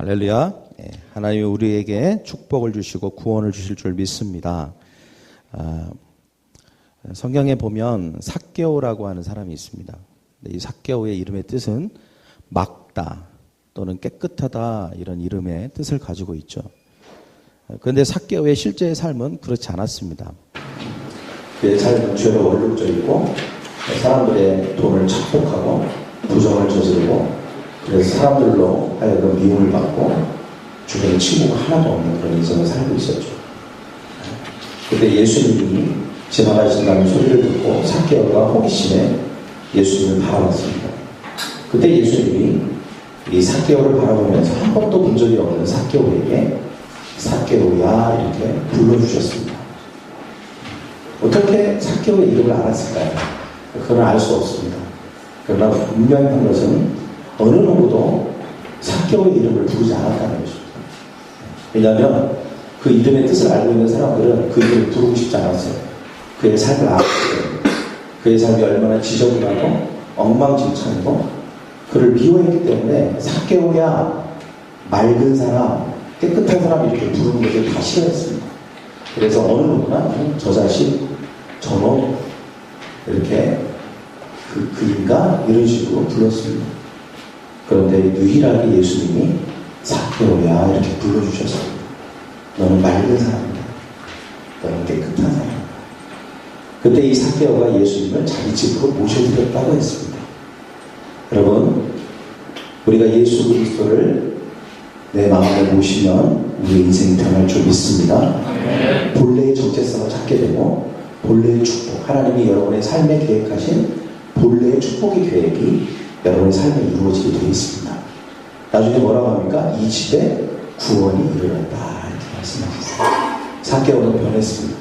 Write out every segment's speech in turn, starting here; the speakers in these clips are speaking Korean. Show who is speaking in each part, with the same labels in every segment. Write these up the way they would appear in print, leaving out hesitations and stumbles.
Speaker 1: 할렐루야. 하나님이 우리에게 축복을 주시고 구원을 주실 줄 믿습니다. 성경에 보면 삭개오라고 하는 사람이 있습니다. 이 삭개오의 이름의 뜻은 맑다 또는 깨끗하다, 이런 이름의 뜻을 가지고 있죠. 그런데 삭개오의 실제의 삶은 그렇지 않았습니다. 그의 삶은 죄로 얼룩져 있고 사람들의 돈을 착복하고 부정을 저지르고, 그래서 사람들로 하여금 미움을 받고 주변에 친구가 하나도 없는 그런 인생을 살고 있었죠. 그때 예수님이 지나가신다는 소리를 듣고 삭개오가 호기심에 예수님을 바라봤습니다. 그때 예수님이 이 삭개오를 바라보면서 한 번도 본 적이 없는 삭개오에게 삭개오야 이렇게 불러주셨습니다. 어떻게 삭개오의 이름을 알았을까요? 그건 알 수 없습니다. 그러나 분명히 한 것은 어느 누구도 삭개오의 이름을 부르지 않았다는 것입니다. 왜냐하면 그 이름의 뜻을 알고 있는 사람들은 그 이름을 부르고 싶지 않았어요. 그의 삶을 알았기 때문에, 그의 삶이 얼마나 지저분하고 엉망진창이고 그를 미워했기 때문에 삭개오야, 맑은 사람, 깨끗한 사람 이렇게 부르는 것을 다 싫어했습니다. 그래서 어느 누구나 저 자식, 저놈 이렇게 그 인간 이런 식으로 불렀습니다. 그런데 유일하게 예수님이 삭개오야 이렇게 불러주셨습니다. 너는 맑은 사람이다. 너는 깨끗한 사람이다. 그때 이 삭개오가 예수님을 자기 집으로 모셔드렸다고 했습니다. 여러분, 우리가 예수 그리스도를 내 마음에 모시면 우리 인생이 변할 줄 믿습니다. 본래의 정체성을 찾게 되고 본래의 축복, 하나님이 여러분의 삶에 계획하신 본래의 축복의 계획이 여러분의 삶에 이루어지게 되어 있습니다. 나중에 뭐라고 합니까? 이 집에 구원이 이르렀다 이렇게 말씀하셨어요. 삭개오는 변했습니다.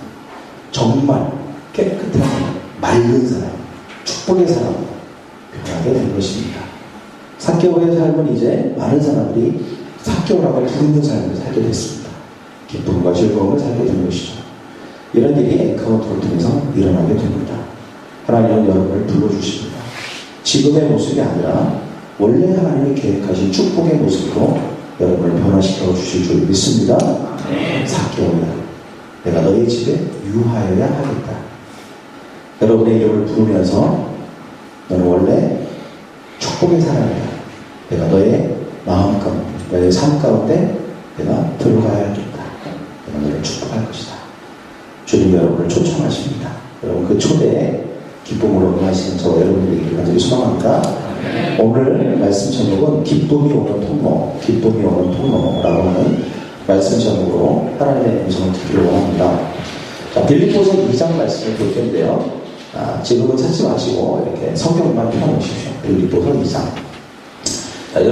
Speaker 1: 정말 깨끗한 사람, 맑은 사람, 축복의 사람으로 변하게 된 것입니다. 삭개오의 삶은 이제 많은 사람들이 삭개오라고 부르는 삶을 살게 됐습니다. 기쁨과 즐거움을 살게 된 것이죠. 이런 일이 엔카운터를 통해서 일어나게 됩니다. 하나님은 여러분을 불러주십니다. 지금의 모습이 아니라 원래 하나님이 계획하신 축복의 모습으로 여러분을 변화시켜 주실 줄 믿습니다. 삭개오야, 내가 너희 집에 유하여야 하겠다. 여러분의 이름을 부르면서 너는 원래 축복의 사람이다. 내가 너의 마음 가운데, 너의 삶 가운데 내가 들어가야겠다. 내가 너를 축복할 것이다. 주님 여러분을 초청하십니다. 여러분 그 초대에 기쁨으로 응하시는 저 여러분들에게 간절히 소망합니다. 오늘 말씀 제목은 기쁨이 오는 통로, 기쁨이 오는 통로라고 하는 말씀 제목으로 하나님의 음성을 듣기를 원합니다. 자, 빌립보서 2장 말씀을 볼 텐데요. 지금은 찾지 마시고 이렇게 성경만 펴놓으십시오. 빌립보서 2장. 자,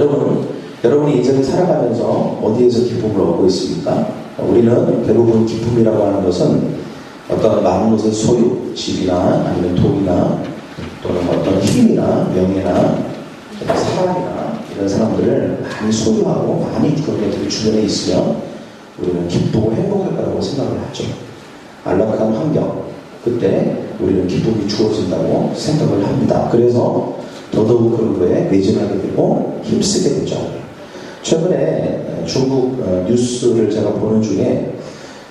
Speaker 1: 여러분이 인생을 살아가면서 어디에서 기쁨을 얻고 있습니까? 우리는 대부분 기쁨이라고 하는 것은 어떤 많은 것의 소유, 집이나 아니면 돈이나 또는 어떤 힘이나 명예나 사람이나 이런 사람들을 많이 소유하고 많이 그런 것들이 주변에 있으면 우리는 기쁘고 행복할 거라고 생각을 하죠. 안락한 환경, 그때 우리는 기쁨이 주어진다고 생각을 합니다. 그래서 더더욱 그런 거에 매진하게 되고 힘쓰게 되죠. 최근에 중국 뉴스를 제가 보는 중에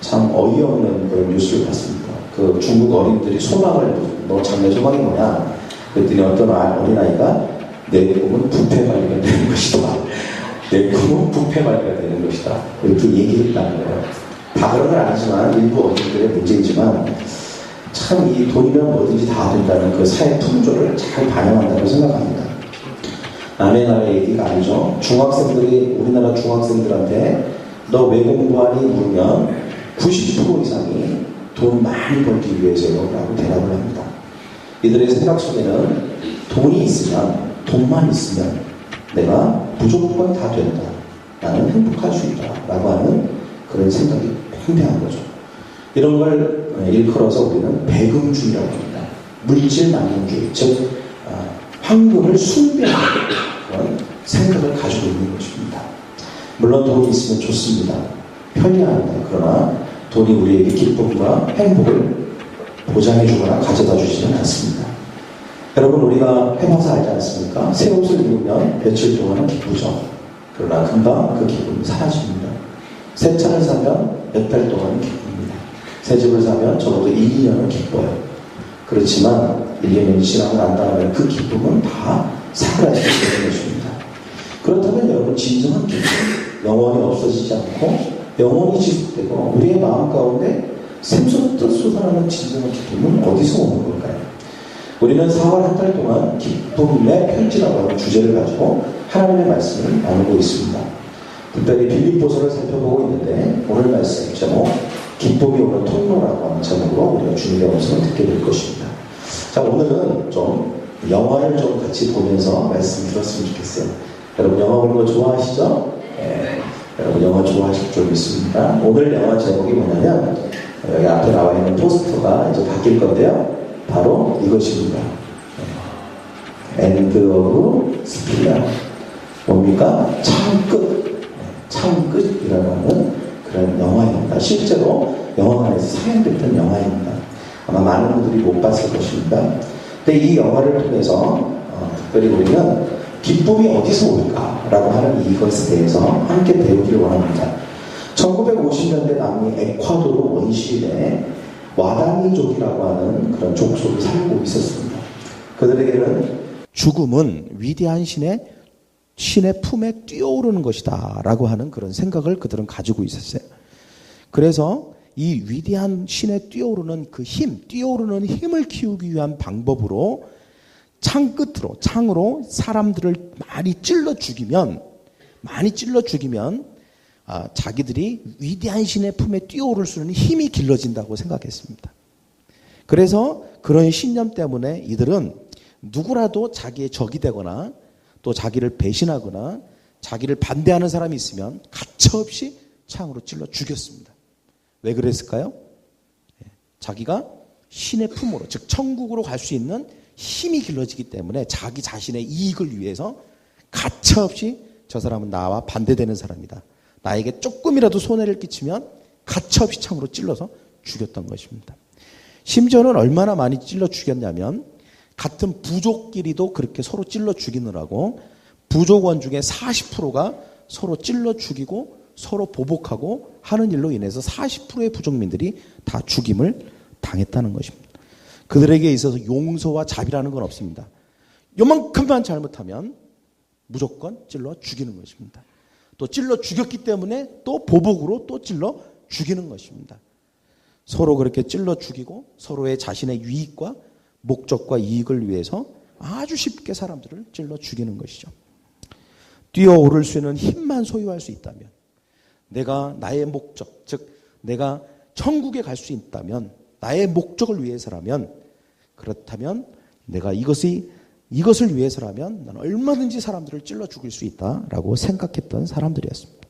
Speaker 1: 참 어이없는 그런 뉴스를 봤습니다. 그 중국 어린이들이 소망을, 너 장래 소망이 뭐냐? 그랬더니 어떤 어린아이가 내 꿈은 부패 관리가 되는 것이다. 내 꿈은 부패 관리가 되는 것이다. 이렇게 얘기를 했다는 거예요. 다 그런 건 아니지만 일부 어린이들의 문제이지만 참 이 돈이면 뭐든지 다 된다는 그 사회 풍조를 잘 반영한다고 생각합니다. 남의 나라 얘기가 아니죠. 중학생들이 우리나라 중학생들한테 너 왜 공부하니? 물으면 90% 이상이 돈 많이 벌기 위해서요 라고 대답을 합니다. 이들의 생각 속에는 돈이 있으면, 돈만 있으면 내가 무조건 다 된다, 나는 행복할 수 있다 라고 하는 그런 생각이 팽배한 거죠. 이런 걸 일컬어서 우리는 배금주의라고 합니다. 물질 만능주의, 즉 황금을 숭배하는 그런 생각을 가지고 있는 것입니다. 물론 돈이 있으면 좋습니다. 편리합니다. 그러나 돈이 우리에게 기쁨과 행복을 보장해주거나 가져다 주지는 않습니다. 여러분, 우리가 해봐서 알지 않습니까? 새 옷을 입으면 며칠 동안은 기쁘죠. 그러나 금방 그 기쁨이 사라집니다. 새 차를 사면 몇 달 동안은 기쁩니다. 새 집을 사면 적어도 1, 2년은 기뻐요. 그렇지만 1, 2년이 지나고 난 다음에 그 기쁨은 다 사라지게 되는 것입니다. 그렇다면 여러분, 진정한 기쁨, 영원히 없어지지 않고 영원히 지속되고 우리의 마음 가운데 샘솟듯 솟아나는 진정한 기쁨은 어디서 오는 걸까요? 우리는 4월 한 달 동안 기쁨의 편지라고 하는 주제를 가지고 하나님의 말씀을 나누고 있습니다. 특별히 빌립보서를 살펴보고 있는데 오늘 말씀 제목 기쁨이 오는 통로라고 하는 제목으로 우리가 주님의 음성을 듣게 될 것입니다. 자, 오늘은 좀 영화를 좀 같이 보면서 말씀 들었으면 좋겠어요. 여러분 영화 보는 거 좋아하시죠? 네. 여러분 영화 좋아하실 줄 믿습니다. 오늘 영화 제목이 뭐냐면 여기 앞에 나와 있는 포스터가 이제 바뀔 건데요. 바로 이것입니다. 엔드 오브 스피드. 뭡니까? 창끝이라는 그런 영화입니다. 실제로 영화관에서 상영됐던 영화입니다. 아마 많은 분들이 못 봤을 것입니다. 근데 이 영화를 통해서 특별히 우리는 기쁨이 어디서 올까라고 하는 이것에 대해서 함께 배우기를 원합니다. 1950년대 남미 에콰도르 원시에 와다니족이라고 하는 그런 족속이 살고 있었습니다. 그들에게는 죽음은 위대한 신의 품에 뛰어오르는 것이다 라고 하는 그런 생각을 그들은 가지고 있었어요. 그래서 이 위대한 신에 뛰어오르는 그 뛰어오르는 힘을 키우기 위한 방법으로 창으로 사람들을 많이 찔러 죽이면 자기들이 위대한 신의 품에 뛰어오를 수 있는 힘이 길러진다고 생각했습니다. 그래서 그런 신념 때문에 이들은 누구라도 자기의 적이 되거나 또 자기를 배신하거나 자기를 반대하는 사람이 있으면 가차없이 창으로 찔러 죽였습니다. 왜 그랬을까요? 자기가 신의 품으로, 즉 천국으로 갈 수 있는 힘이 길러지기 때문에 자기 자신의 이익을 위해서 가차없이 저 사람은 나와 반대되는 사람이다. 나에게 조금이라도 손해를 끼치면 가차없이 창으로 찔러서 죽였던 것입니다. 심지어는 얼마나 많이 찔러 죽였냐면 같은 부족끼리도 그렇게 서로 찔러 죽이느라고 부족원 중에 40%가 서로 찔러 죽이고 서로 보복하고 하는 일로 인해서 40%의 부족민들이 다 죽임을 당했다는 것입니다. 그들에게 있어서 용서와 자비라는 건 없습니다. 요만큼만 잘못하면 무조건 찔러 죽이는 것입니다. 또 찔러 죽였기 때문에 또 보복으로 또 찔러 죽이는 것입니다. 서로 그렇게 찔러 죽이고 서로의 자신의 유익과 목적과 이익을 위해서 아주 쉽게 사람들을 찔러 죽이는 것이죠. 뛰어오를 수 있는 힘만 소유할 수 있다면, 내가 나의 목적, 즉 내가 천국에 갈 수 있다면, 나의 목적을 위해서라면, 그렇다면 내가 이것을 위해서라면 나는 얼마든지 사람들을 찔러 죽일 수 있다라고 생각했던 사람들이었습니다.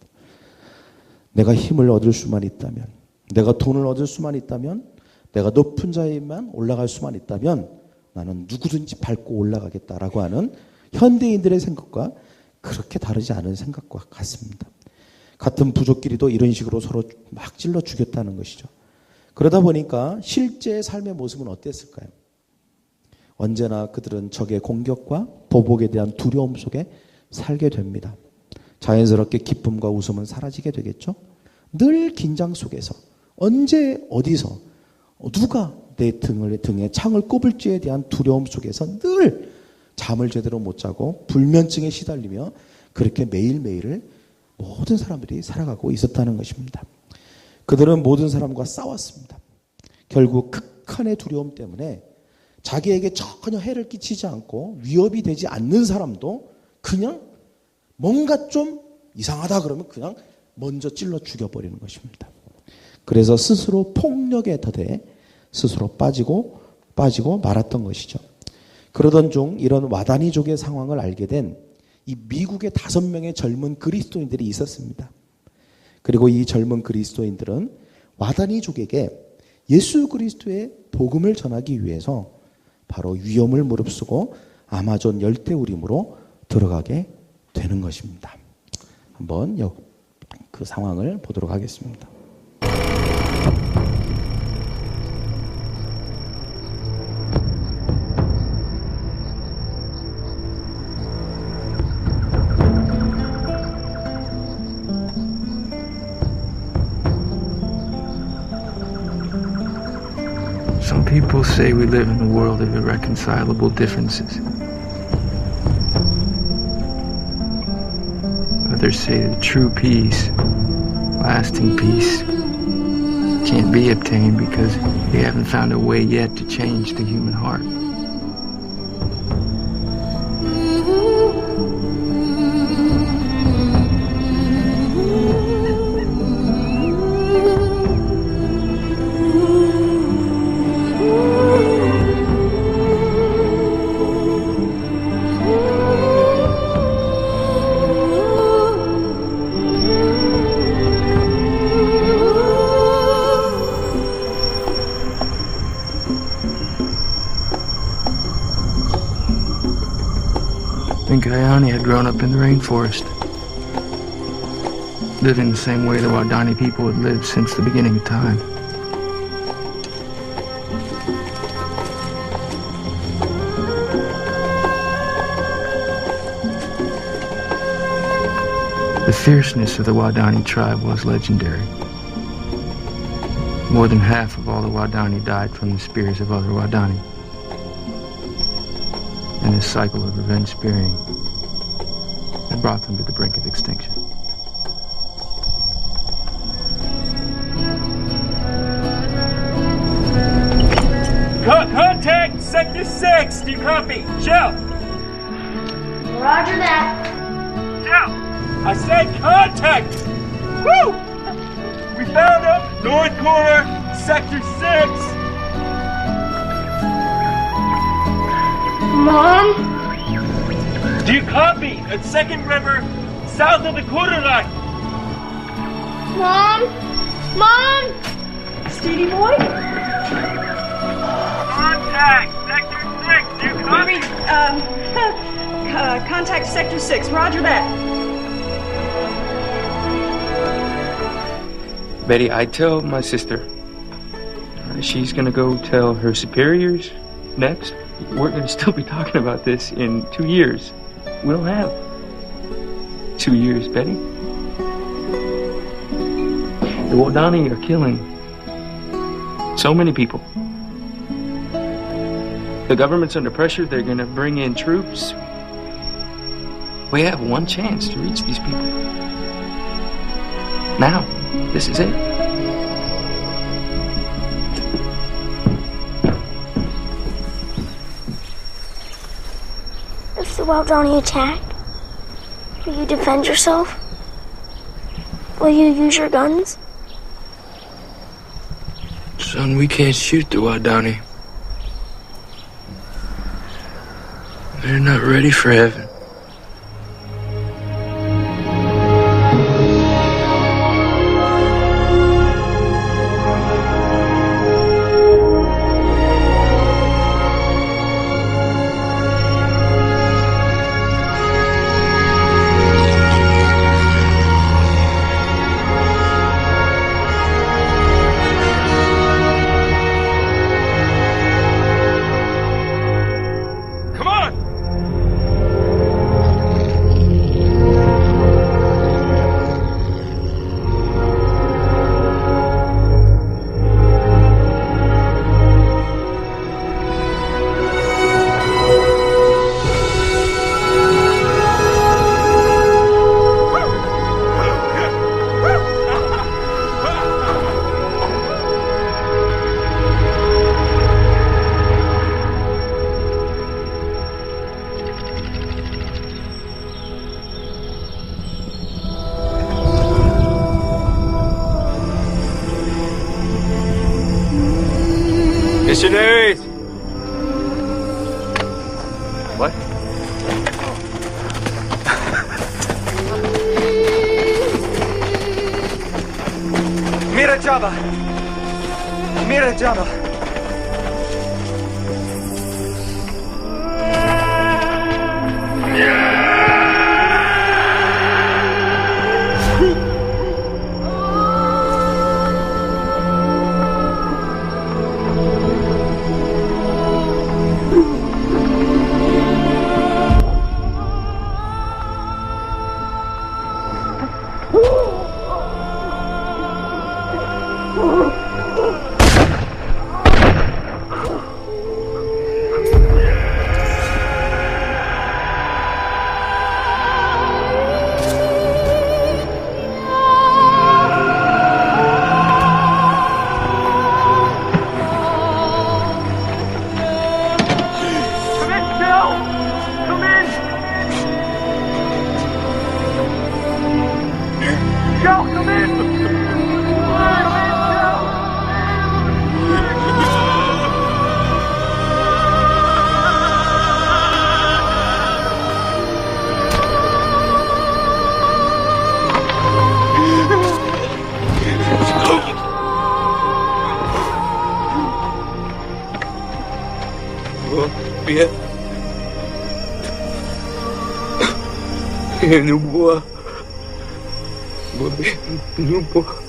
Speaker 1: 내가 힘을 얻을 수만 있다면, 내가 돈을 얻을 수만 있다면, 내가 높은 자리에만 올라갈 수만 있다면 나는 누구든지 밟고 올라가겠다라고 하는 현대인들의 생각과 그렇게 다르지 않은 생각과 같습니다. 같은 부족끼리도 이런 식으로 서로 막 찔러 죽였다는 것이죠. 그러다 보니까 실제의 삶의 모습은 어땠을까요? 언제나 그들은 적의 공격과 보복에 대한 두려움 속에 살게 됩니다. 자연스럽게 기쁨과 웃음은 사라지게 되겠죠. 늘 긴장 속에서 언제 어디서 누가 내 등에 창을 꼽을지에 대한 두려움 속에서 늘 잠을 제대로 못 자고 불면증에 시달리며 그렇게 매일매일을 모든 사람들이 살아가고 있었다는 것입니다. 그들은 모든 사람과 싸웠습니다. 결국 극한의 두려움 때문에 자기에게 전혀 해를 끼치지 않고 위협이 되지 않는 사람도 그냥 뭔가 좀 이상하다 그러면 그냥 먼저 찔러 죽여버리는 것입니다. 그래서 스스로 폭력에 더대 스스로 빠지고 말았던 것이죠. 그러던 중 이런 와다니족의 상황을 알게 된 이 미국의 5명의 젊은 그리스도인들이 있었습니다. 그리고 이 젊은 그리스도인들은 와다니족에게 예수 그리스도의 복음을 전하기 위해서 바로 위험을 무릅쓰고 아마존 열대우림으로 들어가게 되는 것입니다. 한번 그 상황을 보도록 하겠습니다.
Speaker 2: Some people say we live in a world of irreconcilable differences. Others say that true peace, lasting peace, can't be obtained because we haven't found a way yet to change the human heart. Gayani had grown up in the rainforest, living the same way the Wadani people had lived since the beginning of time. The fierceness of the Wadani tribe was legendary. More than half of all the Wadani died from the spears of other Wadani. And this cycle of revenge spearing had brought them to the brink of extinction.
Speaker 3: Contact Sector 6! Do you copy? Shout!
Speaker 4: Roger that.
Speaker 3: Shout! I said contact! Woo! We found him! North corner, Sector 6!
Speaker 4: Mom?
Speaker 3: Do you copy? At Second River, south of the quarter line.
Speaker 4: Mom? Mom?
Speaker 3: Steedy boy? Contact Sector 6. Do you copy?
Speaker 5: Contact Sector 6. Roger that.
Speaker 2: Betty, I tell my sister. She's gonna go tell her superiors next. We're gonna still be talking about this in 2 years. We don't have 2 years, Betty. The Wadani are killing so many people. The government's under pressure. They're gonna bring in troops. We have one chance to reach these people. Now, this is it.
Speaker 4: If the Wadani attack, will you defend yourself? Will you use your guns?
Speaker 2: Son, we can't shoot the Wadani. They're not ready for heaven.
Speaker 3: Missionaries!
Speaker 2: What?
Speaker 3: Mira Java! Mira Java!
Speaker 2: Bien. No puedo. No puedo.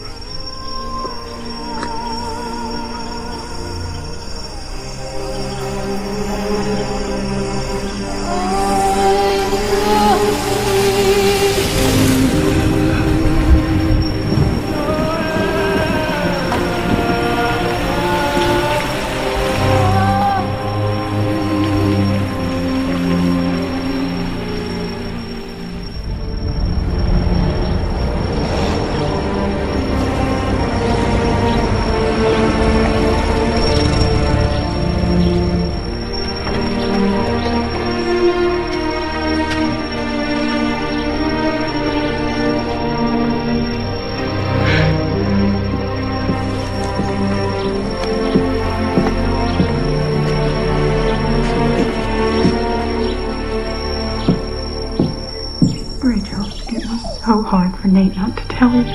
Speaker 6: Rachel, it was so hard for Nate not to tell you.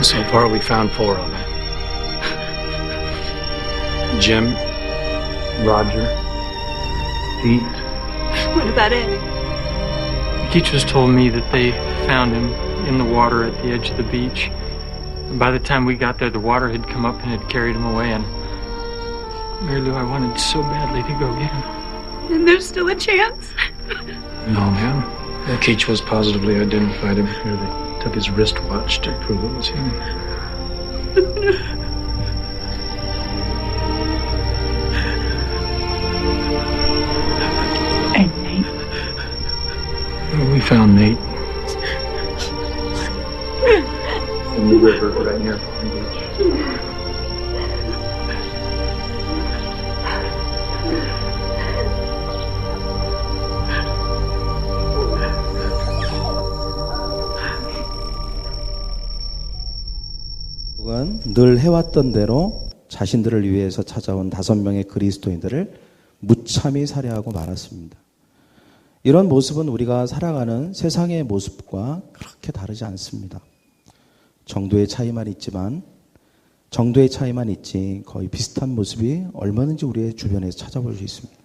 Speaker 7: So far, we found 4 of them. Jim, Roger, Pete.
Speaker 5: What about it?
Speaker 2: He just told me that they found him in the water at the edge of the beach. And by the time we got there, the water had come up and had carried him away. And Mary Lou, I wanted so badly to go get him.
Speaker 5: And there's still a chance?
Speaker 7: No, ma'am. Keach was positively identified him here. They took his wristwatch to prove it was him.
Speaker 6: And Nate?
Speaker 7: We found Nate in the river right near Palm Beach.
Speaker 1: 늘 해왔던 대로 자신들을 위해서 찾아온 5명의 그리스도인들을 무참히 살해하고 말았습니다. 이런 모습은 우리가 살아가는 세상의 모습과 그렇게 다르지 않습니다. 정도의 차이만 있지 거의 비슷한 모습이 얼마든지 우리의 주변에서 찾아볼 수 있습니다.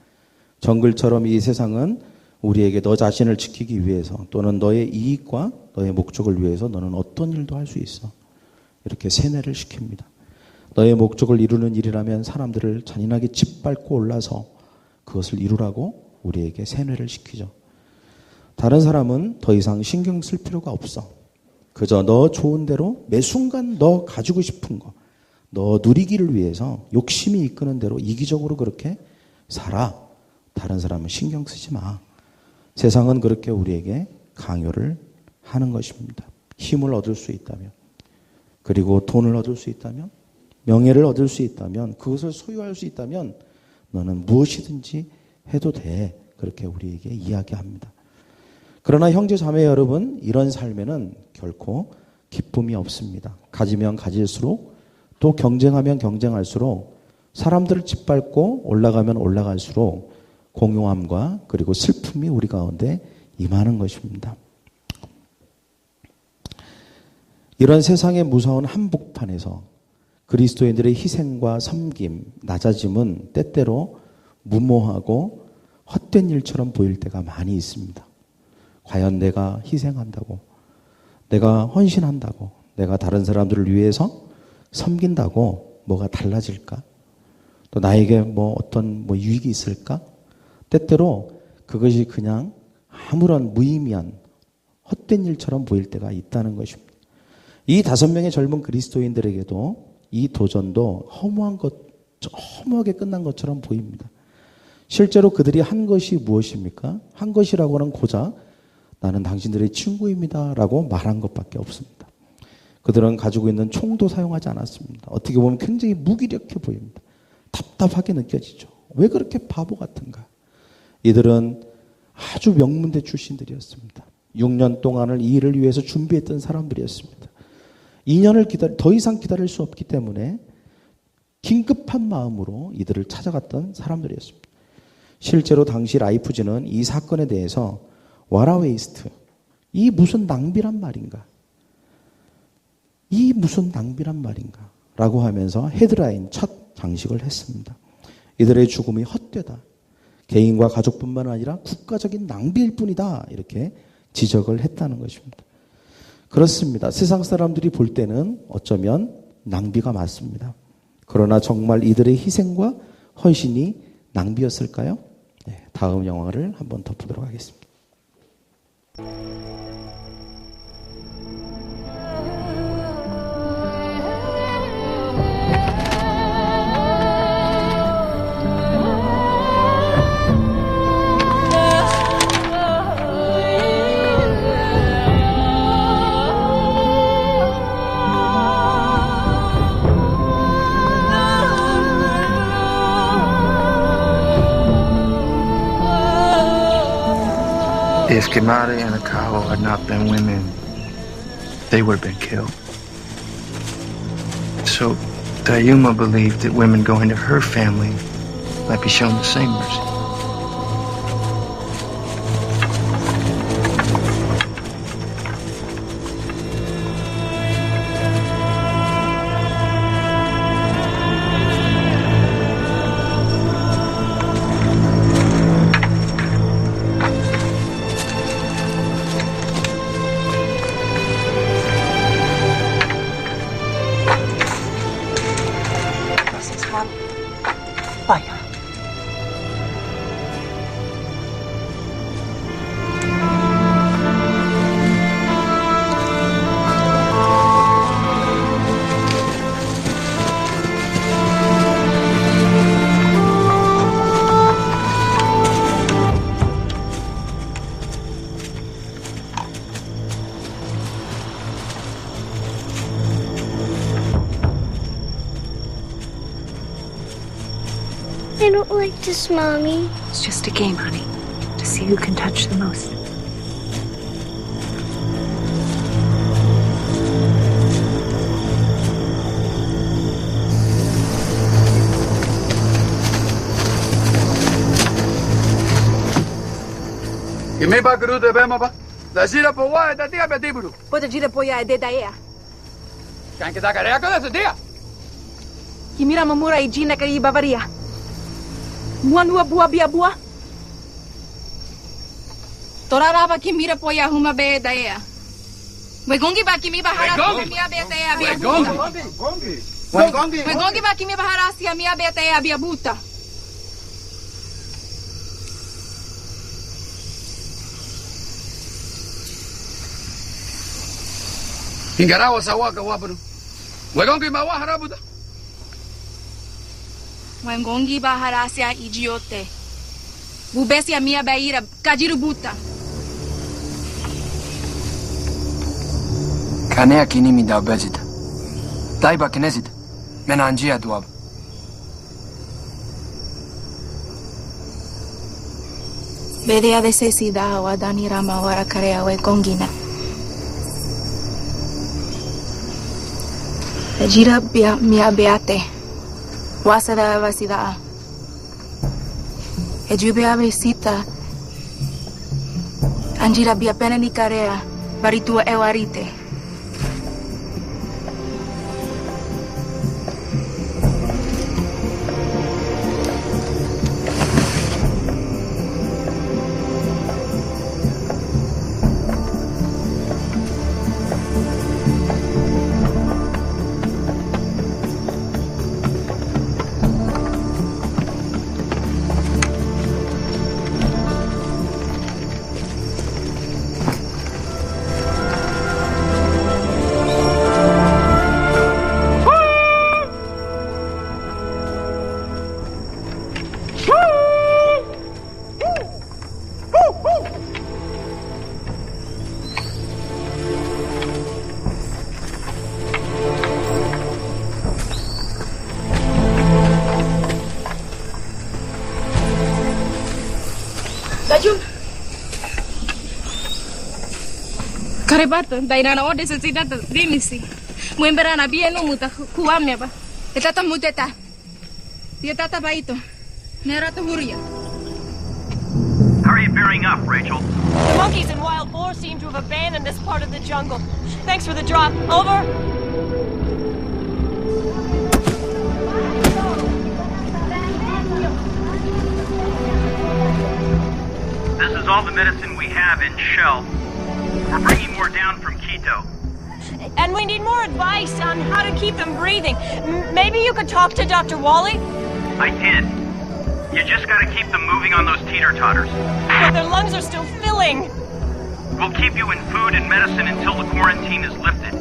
Speaker 1: 정글처럼 이 세상은 우리에게 너 자신을 지키기 위해서 또는 너의 이익과 너의 목적을 위해서 너는 어떤 일도 할 수 있어. 이렇게 세뇌를 시킵니다. 너의 목적을 이루는 일이라면 사람들을 잔인하게 짓밟고 올라서 그것을 이루라고 우리에게 세뇌를 시키죠. 다른 사람은 더 이상 신경 쓸 필요가 없어. 그저 너 좋은 대로 매 순간 너 가지고 싶은 거, 너 누리기를 위해서 욕심이 이끄는 대로 이기적으로 그렇게 살아. 다른 사람은 신경 쓰지 마. 세상은 그렇게 우리에게 강요를 하는 것입니다. 힘을 얻을 수 있다면, 그리고 돈을 얻을 수 있다면, 명예를 얻을 수 있다면, 그것을 소유할 수 있다면 너는 무엇이든지 해도 돼. 그렇게 우리에게 이야기합니다. 그러나 형제 자매 여러분, 이런 삶에는 결코 기쁨이 없습니다. 가지면 가질수록, 또 경쟁하면 경쟁할수록, 사람들을 짓밟고 올라가면 올라갈수록 공허함과 그리고 슬픔이 우리 가운데 임하는 것입니다. 이런 세상의 무서운 한복판에서 그리스도인들의 희생과 섬김, 낮아짐은 때때로 무모하고 헛된 일처럼 보일 때가 많이 있습니다. 과연 내가 희생한다고, 내가 헌신한다고, 내가 다른 사람들을 위해서 섬긴다고 뭐가 달라질까? 또 나에게 어떤 유익이 있을까? 때때로 그것이 그냥 아무런 무의미한 헛된 일처럼 보일 때가 있다는 것입니다. 이 5명의 젊은 그리스도인들에게도 이 도전도 허무하게 끝난 것처럼 보입니다. 실제로 그들이 한 것이 무엇입니까? 한 것이라고는 고작 나는 당신들의 친구입니다 라고 말한 것밖에 없습니다. 그들은 가지고 있는 총도 사용하지 않았습니다. 어떻게 보면 굉장히 무기력해 보입니다. 답답하게 느껴지죠. 왜 그렇게 바보 같은가? 이들은 아주 명문대 출신들이었습니다. 6년 동안을 이 일을 위해서 준비했던 사람들이었습니다. 2년을 더 이상 기다릴 수 없기 때문에 긴급한 마음으로 이들을 찾아갔던 사람들이었습니다. 실제로 당시 라이프즈는 이 사건에 대해서 와라 웨이스트, 이 무슨 낭비란 말인가? 이 무슨 낭비란 말인가? 라고 하면서 헤드라인 첫 장식을 했습니다. 이들의 죽음이 헛되다. 개인과 가족뿐만 아니라 국가적인 낭비일 뿐이다. 이렇게 지적을 했다는 것입니다. 그렇습니다. 세상 사람들이 볼 때는 어쩌면 낭비가 맞습니다. 그러나 정말 이들의 희생과 헌신이 낭비였을까요? 네, 다음 영화를 한번 더 보도록 하겠습니다.
Speaker 2: If Kimari and Akao had not been women, they would have been killed. So, Dayuma believed that women going to her family might be shown the same mercy.
Speaker 6: Fire.
Speaker 4: I don't like this, Mommy.
Speaker 5: It's just a game, honey. To see who can touch the most.
Speaker 8: Kimi ba guru de bema ba? Da jira po wa da dia be diburu.
Speaker 5: Pode gira poia de daea.
Speaker 8: Kan kita kare ka da dia.
Speaker 5: Kimira mamura I Gina kari Bavaria. Muanua bua bia bua. Toraraba kimira poia huma be daea. Wegongi ba kimi bahara mia be daea bia buta. Wegongi ba kimi bahara sia mia be daea bia buta.
Speaker 8: Ingarawa sawaka waburu. Wegongi ma wa harabuda.
Speaker 5: Wengongi baharasia idiote. Bubesia mia beira kajiru buta.
Speaker 9: Kanea kinimi da obezita. Taiba kinezita. Menanjia duab.
Speaker 5: Bedea de sesida wa dani rama wara karea we gongina. Jira bia mia beate. Wasa da vasida. Ejubea besita. Anjira bia pena ni karea. Baritua ewarite. Karebato, dainana ode se sidata rimisi. Muembera na bien no muta kuamia ba. Etata muteta. Dia tata baito. Nera to huria.
Speaker 10: How are you bearing up, Rachel?
Speaker 11: The monkeys and wild boar seem to have abandoned this part of the jungle. Thanks for the drop. Over.
Speaker 10: This is all the medicine we have in Shell. We're bringing more down from Quito.
Speaker 11: And we need more advice on how to keep them breathing. Maybe you could talk to Dr. Wally?
Speaker 10: I did. You just gotta keep them moving on those teeter-totters.
Speaker 11: But their lungs are still filling.
Speaker 10: We'll keep you in food and medicine until the quarantine is lifted.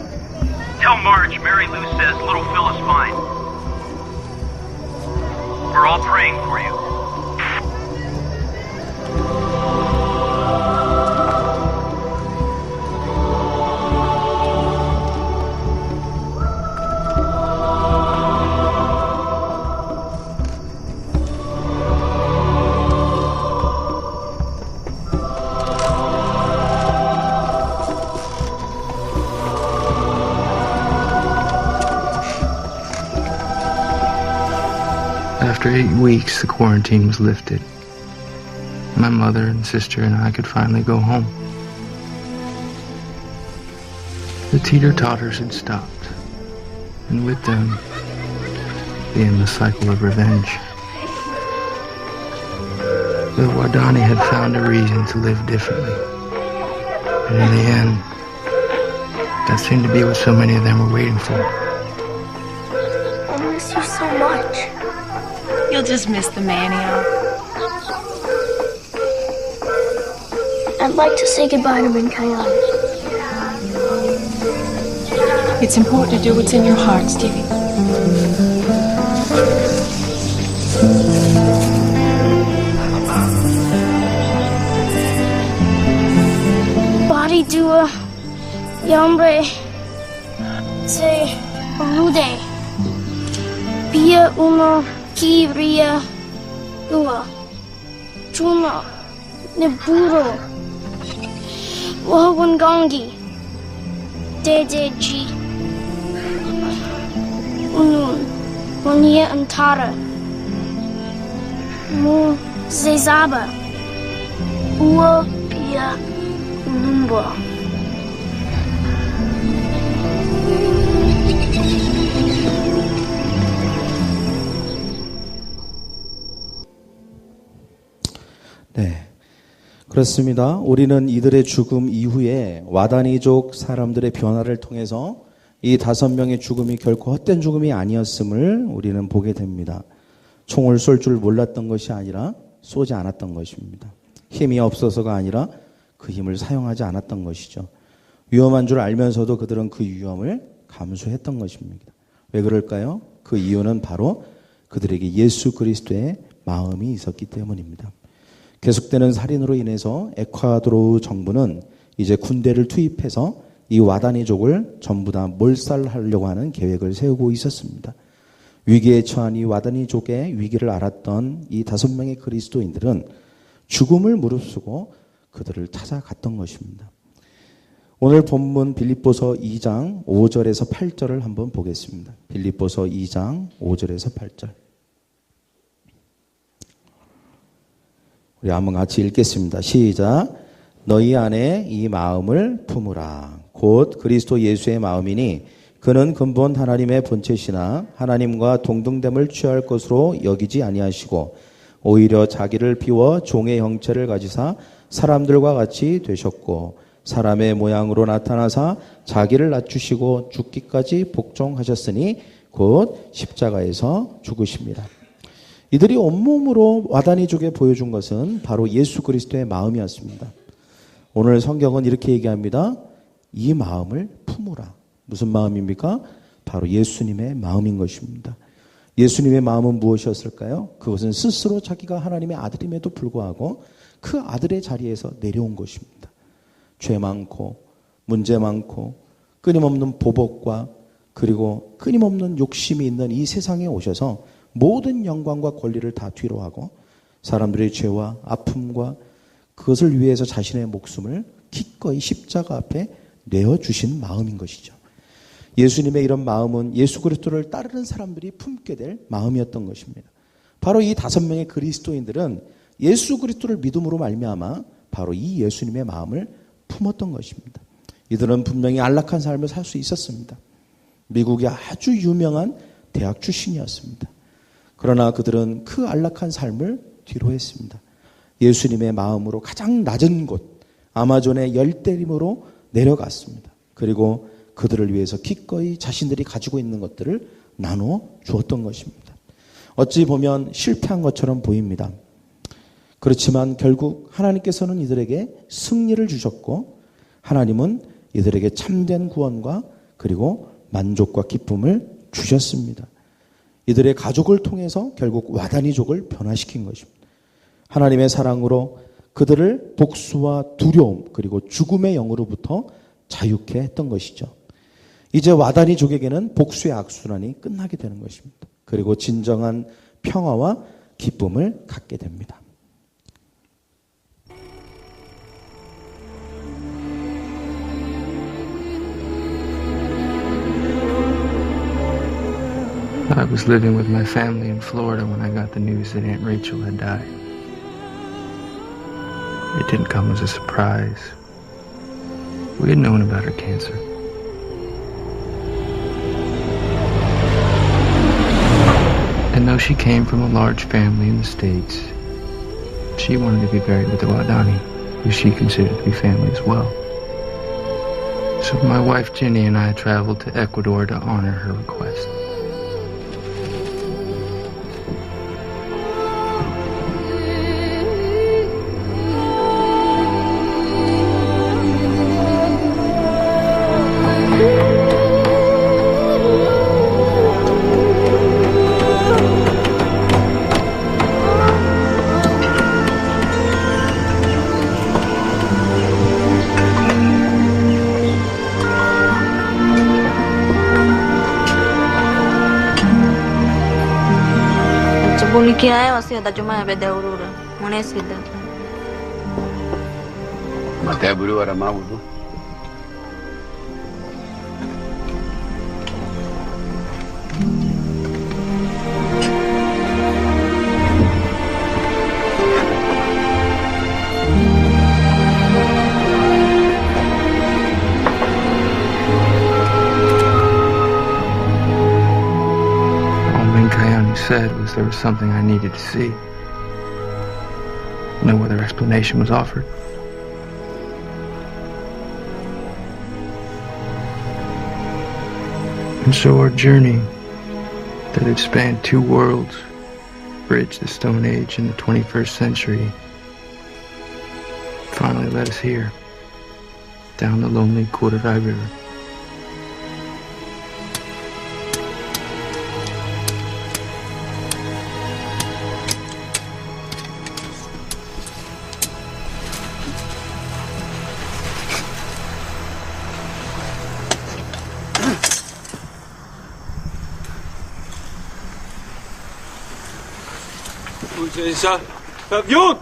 Speaker 10: Tell Marge Mary Lou says little Phil is fine. We're all praying for you.
Speaker 2: After 8 weeks, the quarantine was lifted. My mother and sister and I could finally go home. The teeter-totters had stopped, and with them, the endless cycle of revenge. The Wadani had found a reason to live differently. And in the end, that seemed to be what so many of them were waiting for.
Speaker 4: I miss you so much.
Speaker 11: You'll just miss the mania.
Speaker 4: I'd like to say goodbye to Minkayan.
Speaker 6: It's important to do what's in your heart, Stevie.
Speaker 4: Body dua, yambre, se rude, pia uno. Kiria Ua Chuna Neburo Wawangangi Dedeji Unun Monia Antara Mu Zezaba Ua Pia Unumba.
Speaker 1: 네, 그렇습니다. 우리는 이들의 죽음 이후에 와다니족 사람들의 변화를 통해서 이 5명의 죽음이 결코 헛된 죽음이 아니었음을 우리는 보게 됩니다. 총을 쏠 줄 몰랐던 것이 아니라 쏘지 않았던 것입니다. 힘이 없어서가 아니라 그 힘을 사용하지 않았던 것이죠. 위험한 줄 알면서도 그들은 그 위험을 감수했던 것입니다. 왜 그럴까요? 그 이유는 바로 그들에게 예수 그리스도의 마음이 있었기 때문입니다. 계속되는 살인으로 인해서 에콰도르 정부는 이제 군대를 투입해서 이 와다니족을 전부 다 몰살하려고 하는 계획을 세우고 있었습니다. 위기에 처한 이 와다니족의 위기를 알았던 이 5명의 그리스도인들은 죽음을 무릅쓰고 그들을 찾아갔던 것입니다. 오늘 본문 빌립보서 2장 5절에서 8절을 한번 보겠습니다. 빌립보서 2장 5절에서 8절. 우리 한번 같이 읽겠습니다. 시작. 너희 안에 이 마음을 품으라. 곧 그리스도 예수의 마음이니 그는 근본 하나님의 본체시나 하나님과 동등됨을 취할 것으로 여기지 아니하시고 오히려 자기를 비워 종의 형체를 가지사 사람들과 같이 되셨고 사람의 모양으로 나타나사 자기를 낮추시고 죽기까지 복종하셨으니 곧 십자가에서 죽으십니다. 이들이 온몸으로 와다니족에 보여준 것은 바로 예수 그리스도의 마음이었습니다. 오늘 성경은 이렇게 얘기합니다. 이 마음을 품으라. 무슨 마음입니까? 바로 예수님의 마음인 것입니다. 예수님의 마음은 무엇이었을까요? 그것은 스스로 자기가 하나님의 아들임에도 불구하고 그 아들의 자리에서 내려온 것입니다. 죄 많고 문제 많고 끊임없는 보복과 그리고 끊임없는 욕심이 있는 이 세상에 오셔서 모든 영광과 권리를 다 뒤로하고 사람들의 죄와 아픔과 그것을 위해서 자신의 목숨을 기꺼이 십자가 앞에 내어주신 마음인 것이죠. 예수님의 이런 마음은 예수 그리스도를 따르는 사람들이 품게 될 마음이었던 것입니다. 바로 이 5명의 그리스도인들은 예수 그리스도를 믿음으로 말미암아 바로 이 예수님의 마음을 품었던 것입니다. 이들은 분명히 안락한 삶을 살 수 있었습니다. 미국의 아주 유명한 대학 출신이었습니다. 그러나 그들은 그 안락한 삶을 뒤로했습니다. 예수님의 마음으로 가장 낮은 곳 아마존의 열대림으로 내려갔습니다. 그리고 그들을 위해서 기꺼이 자신들이 가지고 있는 것들을 나누어 주었던 것입니다. 어찌 보면 실패한 것처럼 보입니다. 그렇지만 결국 하나님께서는 이들에게 승리를 주셨고 하나님은 이들에게 참된 구원과 그리고 만족과 기쁨을 주셨습니다. 이들의 가족을 통해서 결국 와다니족을 변화시킨 것입니다. 하나님의 사랑으로 그들을 복수와 두려움 그리고 죽음의 영으로부터 자유케 했던 것이죠. 이제 와다니족에게는 복수의 악순환이 끝나게 되는 것입니다. 그리고 진정한 평화와 기쁨을 갖게 됩니다.
Speaker 2: I was living with my family in Florida when I got the news that Aunt Rachel had died. It didn't come as a surprise. We had known about her cancer. And though she came from a large family in the States, she wanted to be buried with the Wadani, who she considered to be family as well. So my wife Jenny and I traveled to Ecuador to honor her request.
Speaker 12: Kaya masih ada cuma beda urut, mana sih dah?
Speaker 8: Mata buru ada mau tu.
Speaker 2: Said was there was something I needed to see. No other explanation was offered. And so our journey that had spanned 2 worlds, bridged the Stone Age and the 21st century, finally led us here, down the lonely Curaray River.
Speaker 3: Unser Avion!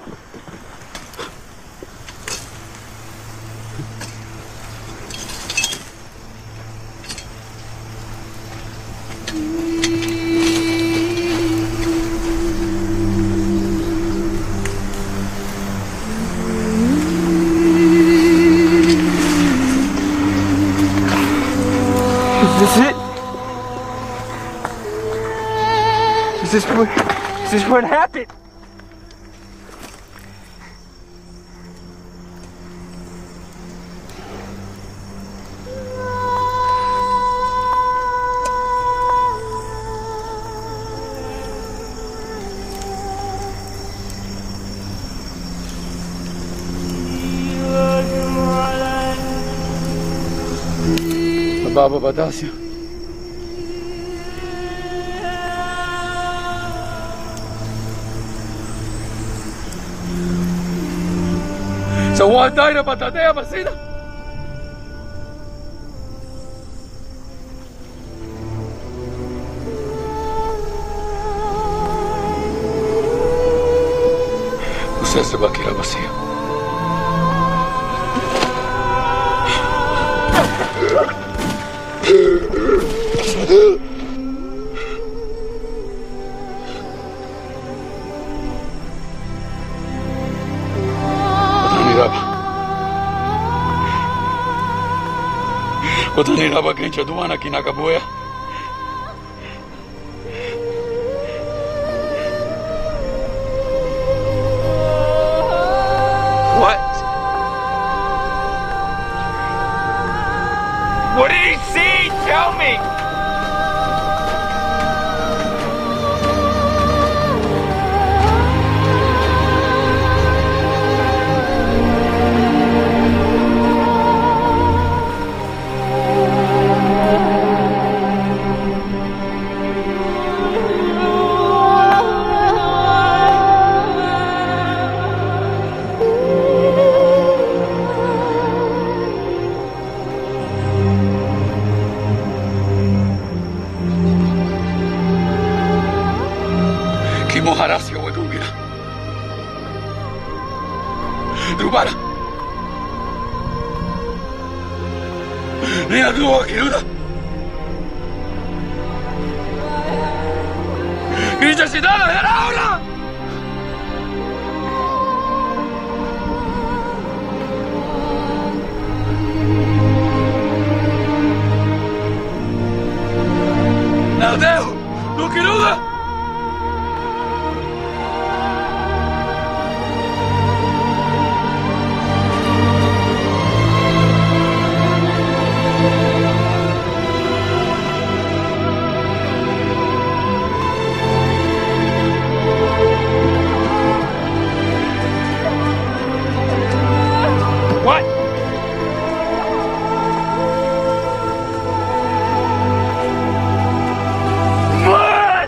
Speaker 2: Is this it? Is this what happened?
Speaker 8: Baba Badasio. Sa waday na batadea basina. Usted se va a quedar vacío. Raba. Kotani Raba kencha duana kinakabuya.
Speaker 3: What did he see? Tell me!
Speaker 8: Mojarás que voy con Gira. Drupara. Nina tuvo que ir. Necesitamos de ahora. Nadeo, no quiero duda.
Speaker 3: What? What?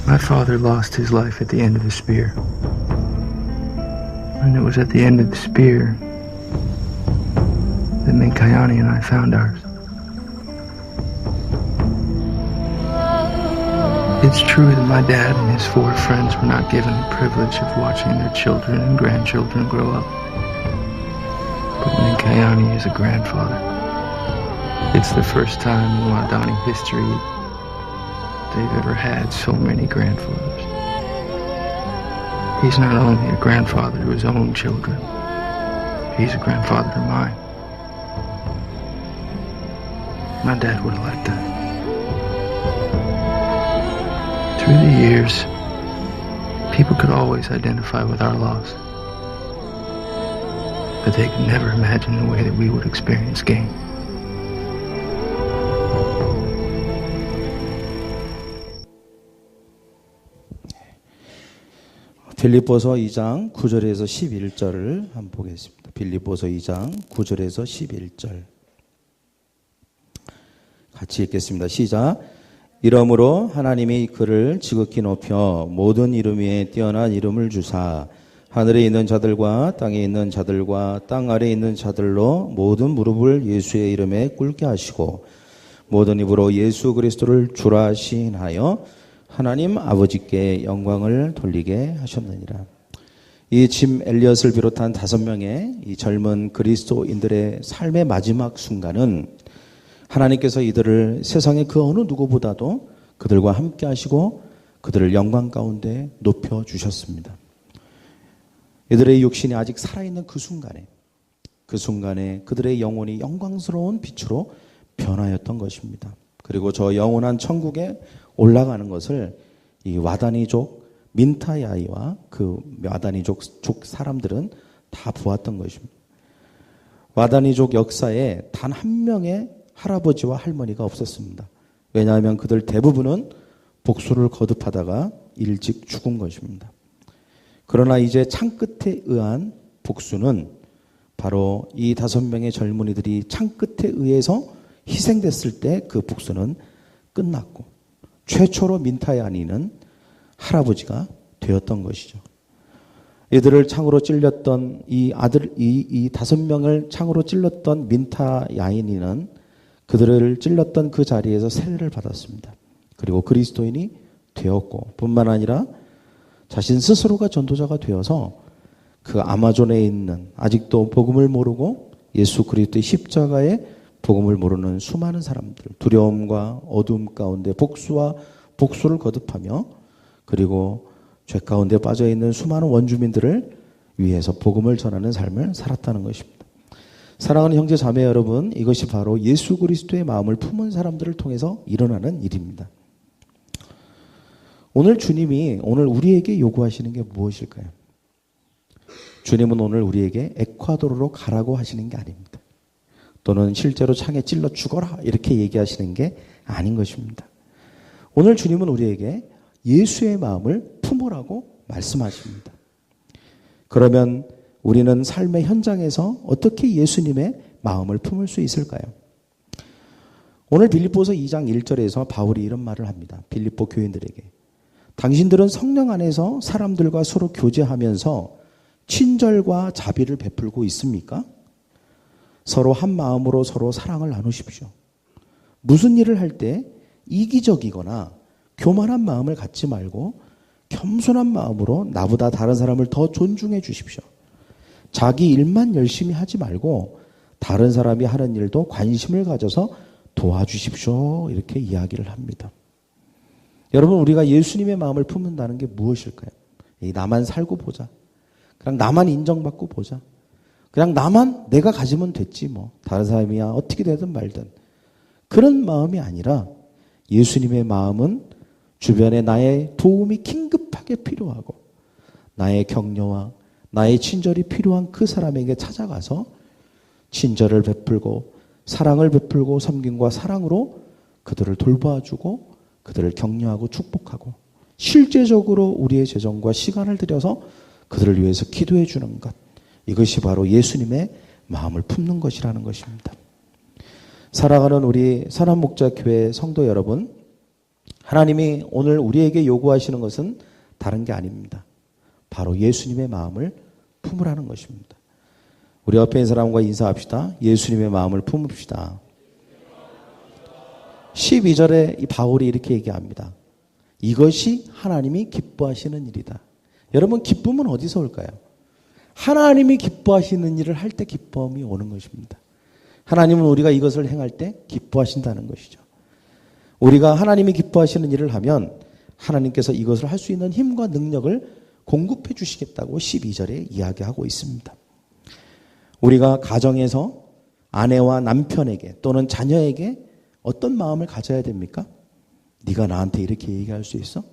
Speaker 2: My father lost his life at the end of the spear. And it was at the end of the spear that Minkayani and I found ours. It's true that my dad and his 4 friends were not given the privilege of watching their children and grandchildren grow up. But Minkayani is a grandfather. It's the first time in Wadani history they've ever had so many grandfathers. He's not only a grandfather to his own children, he's a grandfather to mine. My dad would have liked that. Through the years, people could always identify with our loss, but they could never imagine the way that we would experience gain.
Speaker 1: 빌립보서 2장 9절에서 11절을 한번 보겠습니다. 빌립보서 2장 9절에서 11절 같이 읽겠습니다. 시작. 이러므로 하나님이 그를 지극히 높여 모든 이름 위에 뛰어난 이름을 주사 하늘에 있는 자들과 땅에 있는 자들과 땅 아래에 있는 자들로 모든 무릎을 예수의 이름에 꿇게 하시고 모든 입으로 예수 그리스도를 주라 시인하여 하나님 아버지께 영광을 돌리게 하셨느니라. 이 짐 엘리엇을 비롯한 5명의 이 젊은 그리스도인들의 삶의 마지막 순간은 하나님께서 이들을 세상의 그 어느 누구보다도 그들과 함께 하시고 그들을 영광 가운데 높여주셨습니다. 이들의 육신이 아직 살아있는 그 순간에 그들의 영혼이 영광스러운 빛으로 변하였던 것입니다. 그리고 저 영원한 천국에 올라가는 것을 이 와다니족 민타야이와 그 와다니족 사람들은 다 보았던 것입니다. 와다니족 역사에 단 한 명의 할아버지와 할머니가 없었습니다. 왜냐하면 그들 대부분은 복수를 거듭하다가 일찍 죽은 것입니다. 그러나 이제 창끝에 의한 복수는 바로 이 5명의 젊은이들이 창끝에 의해서 희생됐을 때 그 복수는 끝났고 최초로 민타야니는 할아버지가 되었던 것이죠. 이들을 창으로 찔렸던 이 5명을 창으로 찔렀던 민타야인이는 그들을 찔렀던 그 자리에서 세례를 받았습니다. 그리고 그리스도인이 되었고 뿐만 아니라 자신 스스로가 전도자가 되어서 그 아마존에 있는 아직도 복음을 모르고 예수 그리스도의 십자가의 복음을 모르는 수많은 사람들, 두려움과 어둠 가운데 복수를 거듭하며 그리고 죄 가운데 빠져있는 수많은 원주민들을 위해서 복음을 전하는 삶을 살았다는 것입니다. 사랑하는 형제 자매 여러분, 이것이 바로 예수 그리스도의 마음을 품은 사람들을 통해서 일어나는 일입니다. 오늘 주님이 오늘 우리에게 요구하시는 게 무엇일까요? 주님은 오늘 우리에게 에콰도르로 가라고 하시는 게 아닙니다. 또는 실제로 창에 찔러 죽어라 이렇게 얘기하시는 게 아닌 것입니다. 오늘 주님은 우리에게 예수의 마음을 품으라고 말씀하십니다. 그러면 우리는 삶의 현장에서 어떻게 예수님의 마음을 품을 수 있을까요? 오늘 빌립보서 2장 1절에서 바울이 이런 말을 합니다. 빌립보 교인들에게. 당신들은 성령 안에서 사람들과 서로 교제하면서 친절과 자비를 베풀고 있습니까? 서로 한 마음으로 서로 사랑을 나누십시오. 무슨 일을 할 때 이기적이거나 교만한 마음을 갖지 말고 겸손한 마음으로 나보다 다른 사람을 더 존중해 주십시오. 자기 일만 열심히 하지 말고 다른 사람이 하는 일도 관심을 가져서 도와주십시오. 이렇게 이야기를 합니다. 여러분, 우리가 예수님의 마음을 품는다는 게 무엇일까요? 나만 살고 보자. 그냥 나만 인정받고 보자. 그냥 나만 내가 가지면 됐지 뭐. 다른 사람이야 어떻게 되든 말든. 그런 마음이 아니라 예수님의 마음은 주변에 나의 도움이 긴급하게 필요하고 나의 격려와 나의 친절이 필요한 그 사람에게 찾아가서 친절을 베풀고 사랑을 베풀고 섬김과 사랑으로 그들을 돌봐주고 그들을 격려하고 축복하고 실제적으로 우리의 재정과 시간을 들여서 그들을 위해서 기도해 주는 것. 이것이 바로 예수님의 마음을 품는 것이라는 것입니다. 사랑하는 우리 선한목자교회 성도 여러분, 하나님이 오늘 우리에게 요구하시는 것은 다른 게 아닙니다. 바로 예수님의 마음을 품으라는 것입니다. 우리 옆에 있는 사람과 인사합시다. 예수님의 마음을 품읍시다. 12절에 이 바울이 이렇게 얘기합니다. 이것이 하나님이 기뻐하시는 일이다. 여러분, 기쁨은 어디서 올까요? 하나님이 기뻐하시는 일을 할 때 기쁨이 오는 것입니다. 하나님은 우리가 이것을 행할 때 기뻐하신다는 것이죠. 우리가 하나님이 기뻐하시는 일을 하면 하나님께서 이것을 할 수 있는 힘과 능력을 공급해 주시겠다고 12절에 이야기하고 있습니다. 우리가 가정에서 아내와 남편에게 또는 자녀에게 어떤 마음을 가져야 됩니까? 네가 나한테 이렇게 얘기할 수 있어?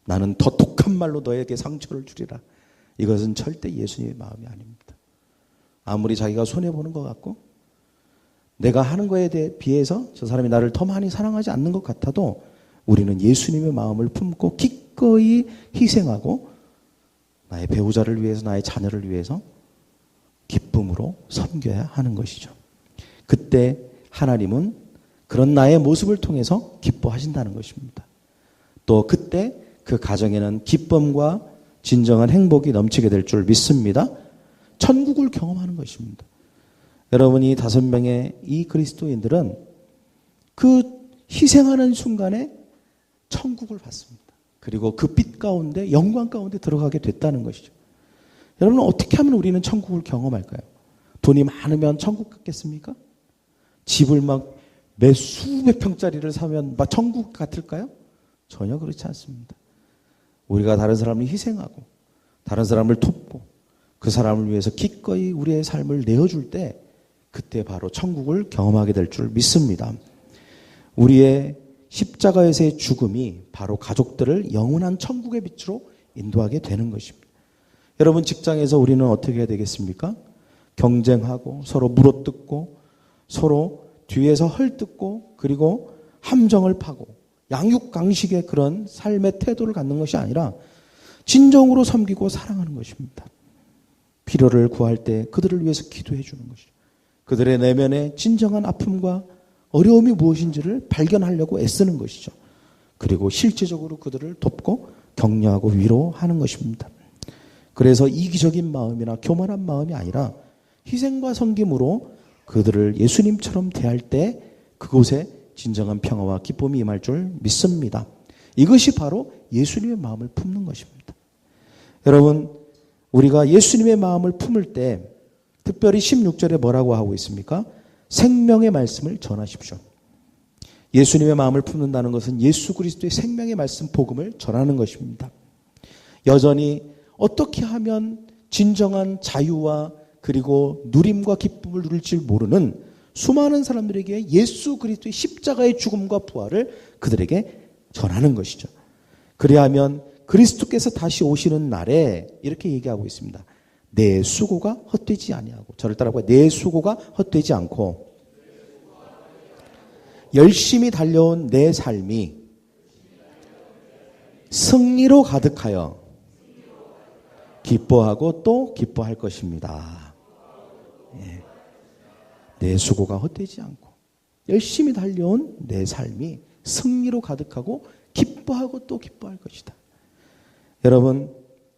Speaker 1: 나는 더 독한 말로 너에게 상처를 주리라. 이것은 절대 예수님의 마음이 아닙니다. 아무리 자기가 손해보는 것 같고 내가 하는 거에 비해서 저 사람이 나를 더 많이 사랑하지 않는 것 같아도 우리는 예수님의 마음을 품고 기꺼이 희생하고 나의 배우자를 위해서 나의 자녀를 위해서 기쁨으로 섬겨야 하는 것이죠. 그때 하나님은 그런 나의 모습을 통해서 기뻐하신다는 것입니다. 또 그때 그 가정에는 기쁨과 진정한 행복이 넘치게 될 줄 믿습니다. 천국을 경험하는 것입니다. 여러분이 5명의 이 그리스도인들은 그 희생하는 순간에 천국을 받습니다. 그리고 그 빛 가운데 영광 가운데 들어가게 됐다는 것이죠. 여러분, 어떻게 하면 우리는 천국을 경험할까요? 돈이 많으면 천국 같겠습니까? 집을 막 몇 수백 평짜리를 사면 막 천국 같을까요? 전혀 그렇지 않습니다. 우리가 다른 사람을 희생하고 다른 사람을 돕고 그 사람을 위해서 기꺼이 우리의 삶을 내어줄 때 그때 바로 천국을 경험하게 될 줄 믿습니다. 우리의 십자가에서의 죽음이 바로 가족들을 영원한 천국의 빛으로 인도하게 되는 것입니다. 여러분 직장에서 우리는 어떻게 해야 되겠습니까? 경쟁하고 서로 물어뜯고 서로 뒤에서 헐뜯고 그리고 함정을 파고 양육강식의 그런 삶의 태도를 갖는 것이 아니라 진정으로 섬기고 사랑하는 것입니다. 필요를 구할 때 그들을 위해서 기도해 주는 것이죠. 그들의 내면에 진정한 아픔과 어려움이 무엇인지를 발견하려고 애쓰는 것이죠. 그리고 실제적으로 그들을 돕고 격려하고 위로하는 것입니다. 그래서 이기적인 마음이나 교만한 마음이 아니라 희생과 섬김으로 그들을 예수님처럼 대할 때 그곳에 진정한 평화와 기쁨이 임할 줄 믿습니다. 이것이 바로 예수님의 마음을 품는 것입니다. 여러분, 우리가 예수님의 마음을 품을 때 특별히 16절에 뭐라고 하고 있습니까? 생명의 말씀을 전하십시오. 예수님의 마음을 품는다는 것은 예수 그리스도의 생명의 말씀 복음을 전하는 것입니다. 여전히 어떻게 하면 진정한 자유와 그리고 누림과 기쁨을 누릴지 모르는 수많은 사람들에게 예수 그리스도의 십자가의 죽음과 부활을 그들에게 전하는 것이죠. 그리하면 그리스도께서 다시 오시는 날에 이렇게 얘기하고 있습니다. 내 수고가 헛되지 아니하고, 저를 따라하고, 내 수고가 헛되지 않고 열심히 달려온 내 삶이 승리로 가득하여 기뻐하고 또 기뻐할 것입니다. 예. 내 수고가 헛되지 않고 열심히 달려온 내 삶이 승리로 가득하고 기뻐하고 또 기뻐할 것이다. 여러분,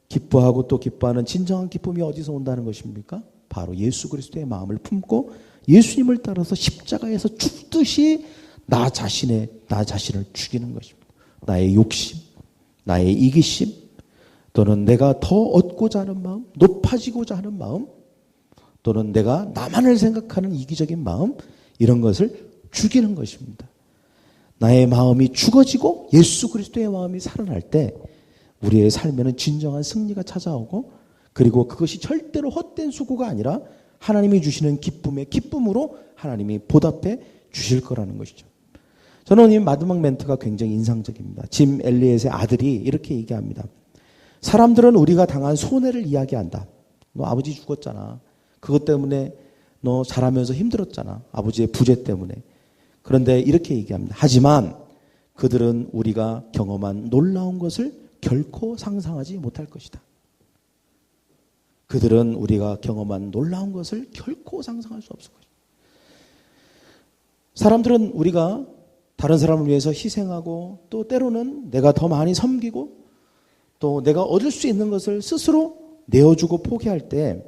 Speaker 1: 기뻐하고 또 기뻐하는 진정한 기쁨이 어디서 온다는 것입니까? 바로 예수 그리스도의 마음을 품고 예수님을 따라서 십자가에서 죽듯이 나 자신을 죽이는 것입니다. 나의 욕심, 나의 이기심, 또는 내가 더 얻고자 하는 마음, 높아지고자 하는 마음, 또는 내가 나만을 생각하는 이기적인 마음, 이런 것을 죽이는 것입니다. 나의 마음이 죽어지고 예수 그리스도의 마음이 살아날 때 우리의 삶에는 진정한 승리가 찾아오고, 그리고 그것이 절대로 헛된 수고가 아니라 하나님이 주시는 기쁨의 기쁨으로 하나님이 보답해 주실 거라는 것이죠. 저는 이 마지막 멘트가 굉장히 인상적입니다. 짐 엘리엇의 아들이 이렇게 얘기합니다. 사람들은 우리가 당한 손해를 이야기한다. 너 아버지 죽었잖아. 그것 때문에 너 자라면서 힘들었잖아. 아버지의 부재 때문에. 그런데 이렇게 얘기합니다. 하지만 그들은 우리가 경험한 놀라운 것을 결코 상상하지 못할 것이다. 그들은 우리가 경험한 놀라운 것을 결코 상상할 수 없을 것이다. 사람들은 우리가 다른 사람을 위해서 희생하고 또 때로는 내가 더 많이 섬기고 또 내가 얻을 수 있는 것을 스스로 내어주고 포기할 때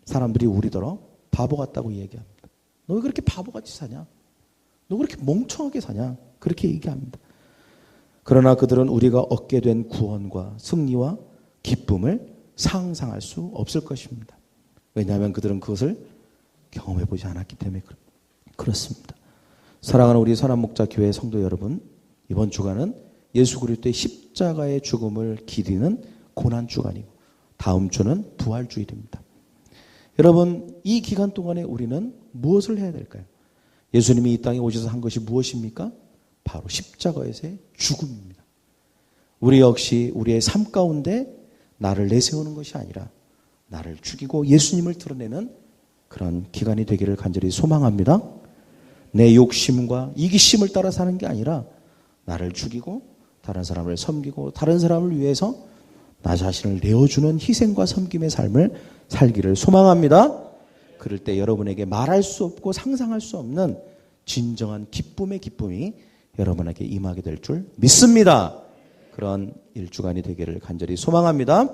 Speaker 1: 사람들이 우리더러 바보 같다고 얘기합니다. 너 왜 그렇게 바보같이 사냐? 너 그렇게 멍청하게 사냐? 그렇게 얘기합니다. 그러나 그들은 우리가 얻게 된 구원과 승리와 기쁨을 상상할 수 없을 것입니다. 왜냐하면 그들은 그것을 경험해보지 않았기 때문에 그렇습니다. 사랑하는 우리 선한목자교회 성도 여러분, 이번 주간은 예수 그리스도의 십자가의 죽음을 기리는 고난주간이고 다음 주는 부활주일입니다. 여러분, 이 기간 동안에 우리는 무엇을 해야 될까요? 예수님이 이 땅에 오셔서 한 것이 무엇입니까? 바로 십자가에서의 죽음입니다. 우리 역시 우리의 삶 가운데 나를 내세우는 것이 아니라 나를 죽이고 예수님을 드러내는 그런 기간이 되기를 간절히 소망합니다. 내 욕심과 이기심을 따라 사는 게 아니라 나를 죽이고 다른 사람을 섬기고 다른 사람을 위해서 나 자신을 내어주는 희생과 섬김의 삶을 살기를 소망합니다. 그럴 때 여러분에게 말할 수 없고 상상할 수 없는 진정한 기쁨의 기쁨이 여러분에게 임하게 될 줄 믿습니다. 그런 일주간이 되기를 간절히 소망합니다.